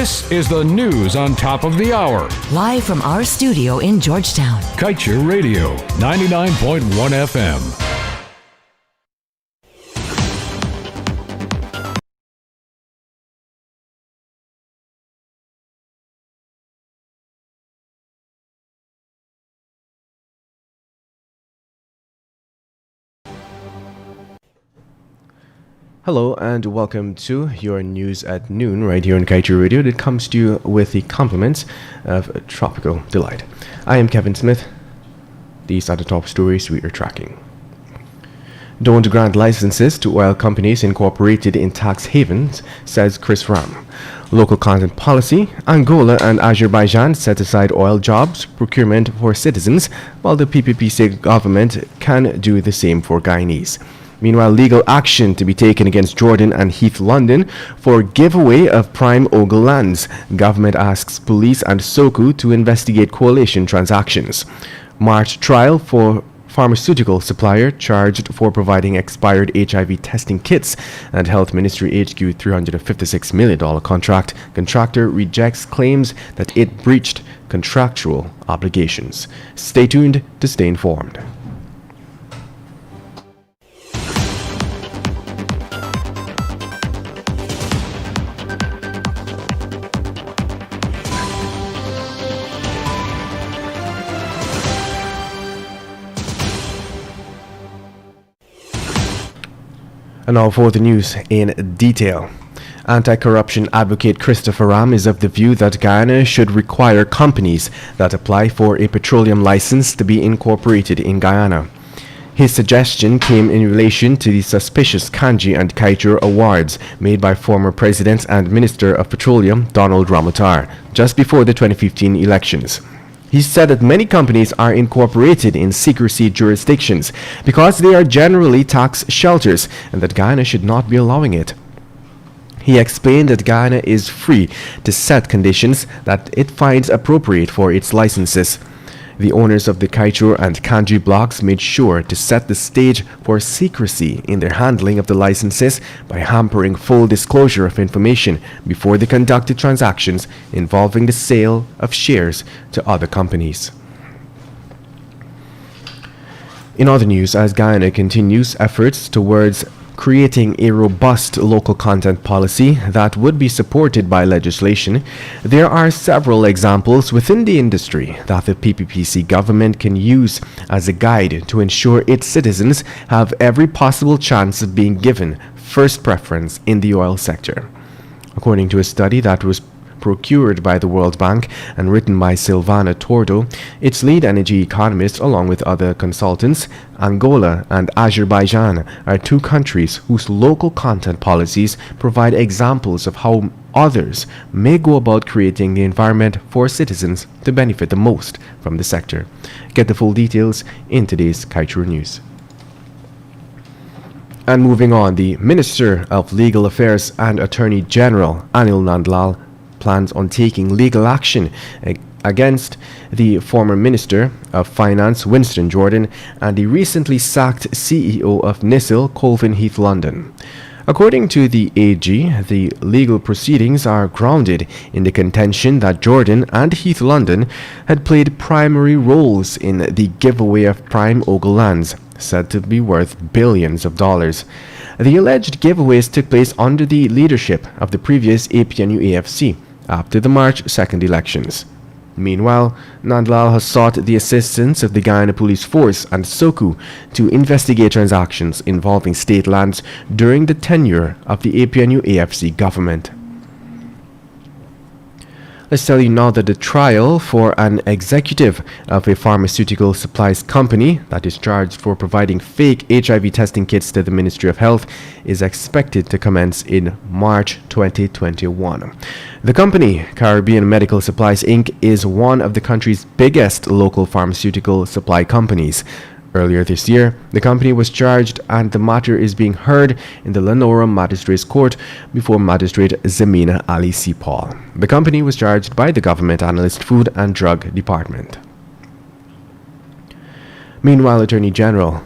This is the news on top of the hour. Live from our studio in Georgetown. Kaieteur Radio, 99.1 FM. Hello and welcome to your news at noon right here on Kaieteur Radio that comes to you with the compliments of Tropical Delight. I am Kevin Smith. These are the top stories we are tracking. Don't grant licenses to oil companies incorporated in tax havens, says Chris Ram. Local content policy, Angola and Azerbaijan set aside oil jobs procurement for citizens, while the PPPC government can do the same for Guyanese. Meanwhile, legal action to be taken against Jordan and Heath London for giveaway of prime Ogle lands. Government asks police and SOCU to investigate coalition transactions. March trial for pharmaceutical supplier charged for providing expired HIV testing kits, and Health Ministry HQ $356 million contract. Contractor rejects claims that it breached contractual obligations. Stay tuned to stay informed. And now for the news in detail. Anti-corruption advocate Christopher Ram is of the view that Guyana should require companies that apply for a petroleum license to be incorporated in Guyana. His suggestion came in relation to the suspicious Kanji and Kaieteur awards made by former President and Minister of Petroleum Donald Ramotar just before the 2015 elections. He said that many companies are incorporated in secrecy jurisdictions because they are generally tax shelters and that Guyana should not be allowing it. He explained that Guyana is free to set conditions that it finds appropriate for its licenses. The owners of the Kaieteur and Kanji blocks made sure to set the stage for secrecy in their handling of the licenses by hampering full disclosure of information before they conducted transactions involving the sale of shares to other companies. In other news, as Guyana continues efforts towards creating a robust local content policy that would be supported by legislation, there are several examples within the industry that the PPPC government can use as a guide to ensure its citizens have every possible chance of being given first preference in the oil sector. According to a study that was procured by the World Bank and written by Silvana Tordo, its lead energy economist along with other consultants, Angola and Azerbaijan are two countries whose local content policies provide examples of how others may go about creating the environment for citizens to benefit the most from the sector. Get the full details in today's Kaieteur News. And moving on, the Minister of Legal Affairs and Attorney General Anil Nandlal plans on taking legal action against the former Minister of Finance Winston Jordan and the recently sacked CEO of NISIL Colvin Heath London. According to the AG, the legal proceedings are grounded in the contention that Jordan and Heath London had played primary roles in the giveaway of prime Ogle lands, said to be worth billions of dollars. The alleged giveaways took place under the leadership of the previous APNU-AFC after the March 2nd elections. Meanwhile, Nandlal has sought the assistance of the Guyana Police Force and SOCU to investigate transactions involving state lands during the tenure of the APNU-AFC government. Let's tell you now that the trial for an executive of a pharmaceutical supplies company that is charged for providing fake HIV testing kits to the Ministry of Health is expected to commence in March 2021. The company, Caribbean Medical Supplies Inc., is one of the country's biggest local pharmaceutical supply companies. Earlier this year, the company was charged and the matter is being heard in the Lenora Magistrates Court before Magistrate Zemina Ali Sipal. The company was charged by the Government Analyst Food and Drug Department. Meanwhile, Attorney General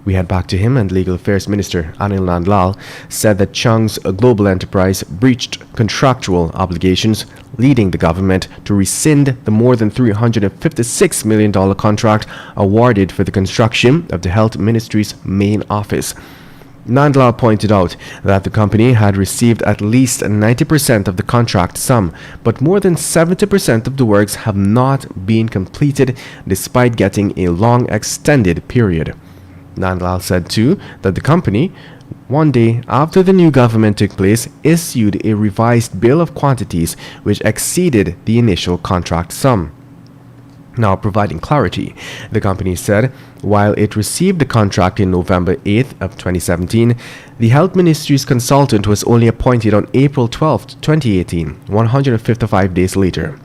We head back to him, and Legal Affairs Minister Anil Nandlal said that Chung's global enterprise breached contractual obligations, leading the government to rescind the more than $356 million contract awarded for the construction of the Health Ministry's main office. Nandlal pointed out that the company had received at least 90% of the contract sum, but more than 70% of the works have not been completed despite getting a long extended period. Nandlal said too that the company, one day after the new government took place, issued a revised bill of quantities which exceeded the initial contract sum. Now providing clarity, the company said while it received the contract in November 8th of 2017, the Health Ministry's consultant was only appointed on April 12th, 2018, 155 days later.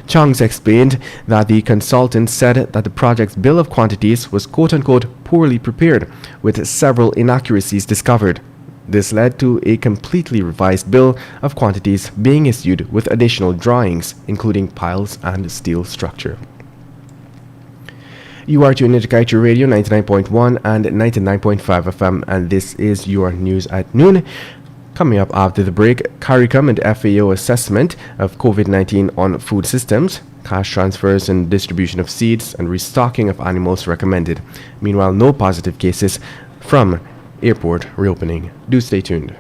Chungs explained that the consultant said that the project's bill of quantities was quote-unquote poorly prepared, with several inaccuracies discovered. This led to a completely revised bill of quantities being issued with additional drawings, including piles and steel structure. You are tuned into Kaieteur Radio 99.1 and 99.5 FM, and this is your news at noon. Coming up after the break, CARICOM and FAO assessment of COVID-19 on food systems, cash transfers and distribution of seeds, and restocking of animals recommended. Meanwhile, no positive cases from airport reopening. Do stay tuned.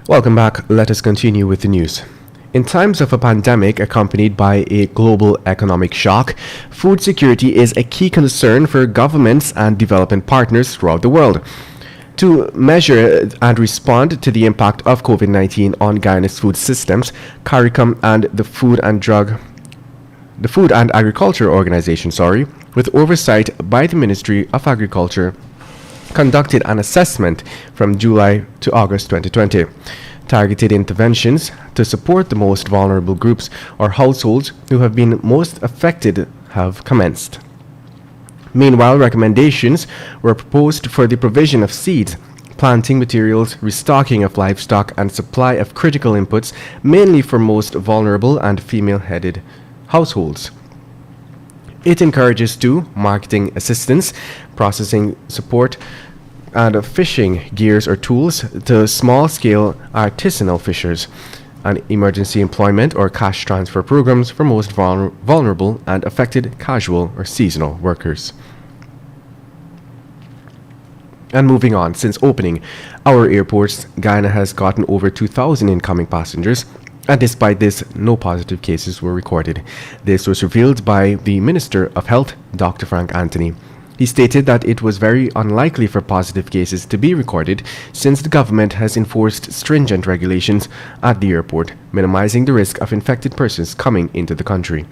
Welcome back. Let us continue with the news. In times of a pandemic accompanied by a global economic shock, food security is a key concern for governments and development partners throughout the world. To measure and respond to the impact of COVID-19 on Guyana's food systems, CARICOM and the Food and Agriculture Organization, with oversight by the Ministry of Agriculture, conducted an assessment from July to August 2020. Targeted interventions to support the most vulnerable groups or households who have been most affected have commenced. Meanwhile, recommendations were proposed for the provision of seeds, planting materials, restocking of livestock, and supply of critical inputs, mainly for most vulnerable and female-headed households. It encourages marketing assistance, processing support, and fishing gears or tools to small-scale artisanal fishers, and emergency employment or cash transfer programs for most vulnerable and affected casual or seasonal workers. And moving on, since opening our airports, Guyana has gotten over 2,000 incoming passengers, and despite this, no positive cases were recorded. This was revealed by the Minister of Health, Dr. Frank Anthony. He stated that it was very unlikely for positive cases to be recorded since the government has enforced stringent regulations at the airport, minimizing the risk of infected persons coming into the country.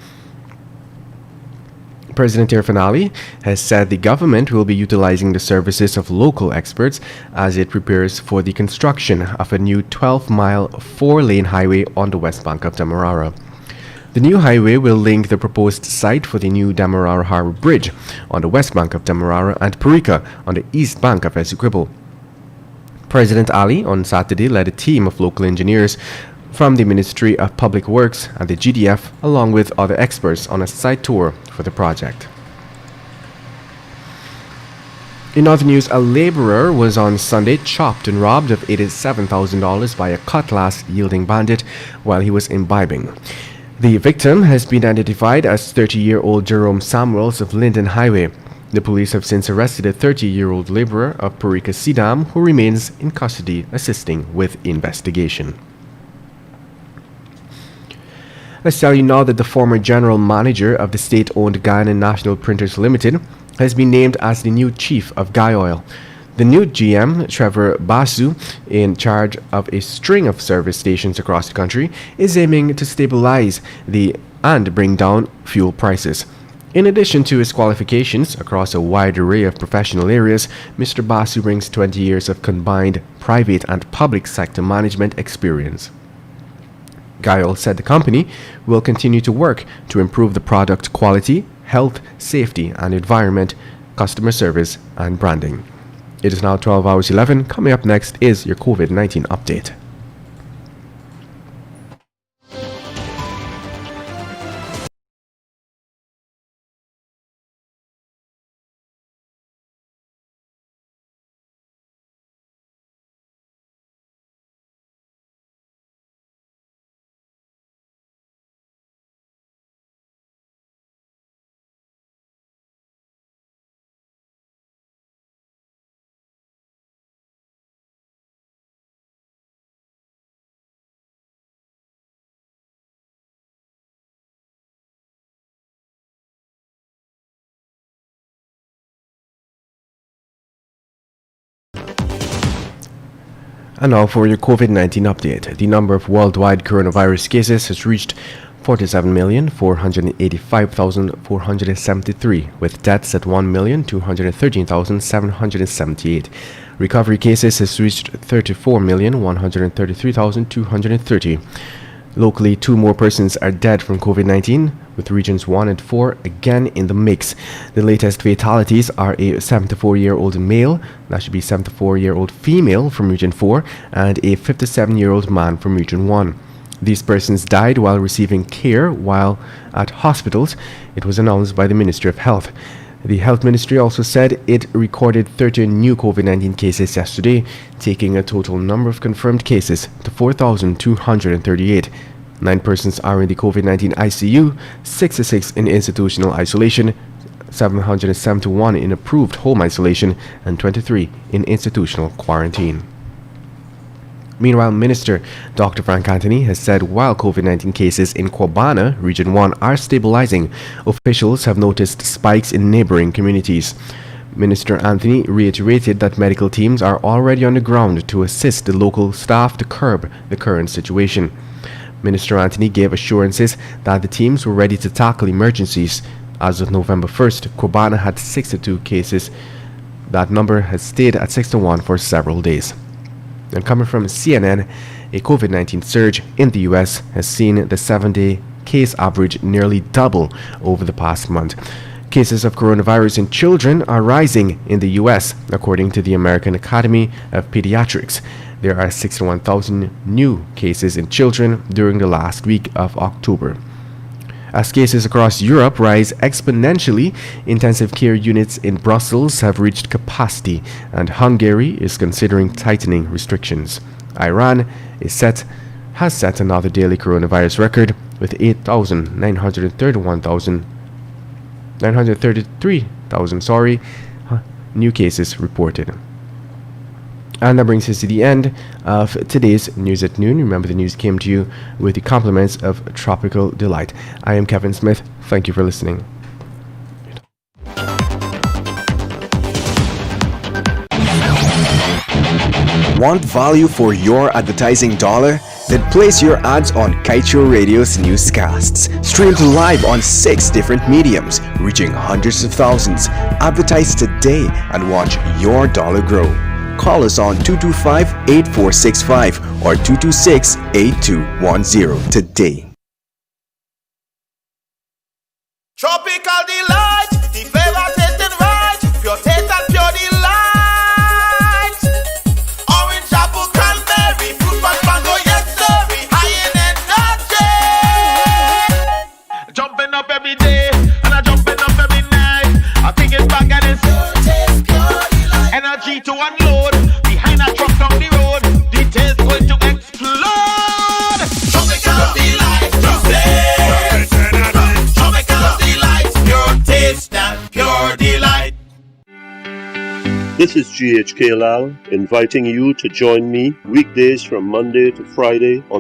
President Irfan Ali has said the government will be utilizing the services of local experts as it prepares for the construction of a new 12-mile, 4-lane highway on the west bank of Demerara. The new highway will link the proposed site for the new Demerara Harbour Bridge on the west bank of Demerara and Parika on the east bank of Essequibo. President Ali on Saturday led a team of local engineers from the Ministry of Public Works and the GDF along with other experts on a site tour for the project. In other news, a laborer was on Sunday chopped and robbed of $87,000 by a cutlass-wielding bandit while he was imbibing. The victim has been identified as 30-year-old Jerome Samuels of Linden Highway. The police have since arrested a 30-year-old laborer of Parika Sidam who remains in custody assisting with investigation. Let's tell you now that the former general manager of the state-owned Guyana National Printers Limited has been named as the new chief of Guy Oil. The new GM, Trevor Basu, in charge of a string of service stations across the country, is aiming to stabilize and bring down fuel prices. In addition to his qualifications across a wide array of professional areas, Mr. Basu brings 20 years of combined private and public sector management experience. Gail said the company will continue to work to improve the product quality, health, safety and environment, customer service and branding. It is now 12 hours 11. Coming up next is your COVID-19 update. And now for your COVID-19 update. The number of worldwide coronavirus cases has reached 47,485,473, with deaths at 1,213,778. Recovery cases has reached 34,133,230. Locally, 2 more persons are dead from COVID-19, with regions 1 and 4 again in the mix. The latest fatalities are a 74-year-old male, that should be 74-year-old female from region 4, and a 57-year-old man from region 1. These persons died while receiving care while at hospitals, it was announced by the Ministry of Health. The Health Ministry also said it recorded 13 new COVID-19 cases yesterday, taking a total number of confirmed cases to 4,238. 9 persons are in the COVID-19 ICU, 66 in institutional isolation, 771 in approved home isolation, and 23 in institutional quarantine. Meanwhile, Minister Dr. Frank Anthony has said while COVID-19 cases in Kwabana, Region 1, are stabilizing, officials have noticed spikes in neighboring communities. Minister Anthony reiterated that medical teams are already on the ground to assist the local staff to curb the current situation. Minister Anthony gave assurances that the teams were ready to tackle emergencies. As of November 1st, Kwabana had 62 cases. That number has stayed at 61 for several days. And coming from CNN, a COVID-19 surge in the US has seen the 7-day case average nearly double over the past month. Cases of coronavirus in children are rising in the US, according to the American Academy of Pediatrics. There are 61,000 new cases in children during the last week of October. As cases across Europe rise exponentially, intensive care units in Brussels have reached capacity, and Hungary is considering tightening restrictions. Iran has set another daily coronavirus record with 933,000 new cases reported. And that brings us to the end of today's News at Noon. Remember, the news came to you with the compliments of Tropical Delight. I am Kevin Smith. Thank you for listening. Want value for your advertising dollar? Then place your ads on Kaieteur Radio's Newscasts. Streamed live on 6 different mediums, reaching hundreds of thousands. Advertise today and watch your dollar grow. Call us on 225-8465 or 226-8210 today. Tropical Delight, the flavor tasting right, pure taste and pure delight. Orange, apple, cranberry, fruit punch, mango, yes sir, high in energy. Jumping up every day, and I jumping up every night. I think it's back and it's pure taste, pure delight. Energy to unload behind a truck down the road. The taste going to explode. Tropical Delight, Tropical Delight, pure taste and pure delight. This is GHK Lal inviting you to join me weekdays from Monday to Friday on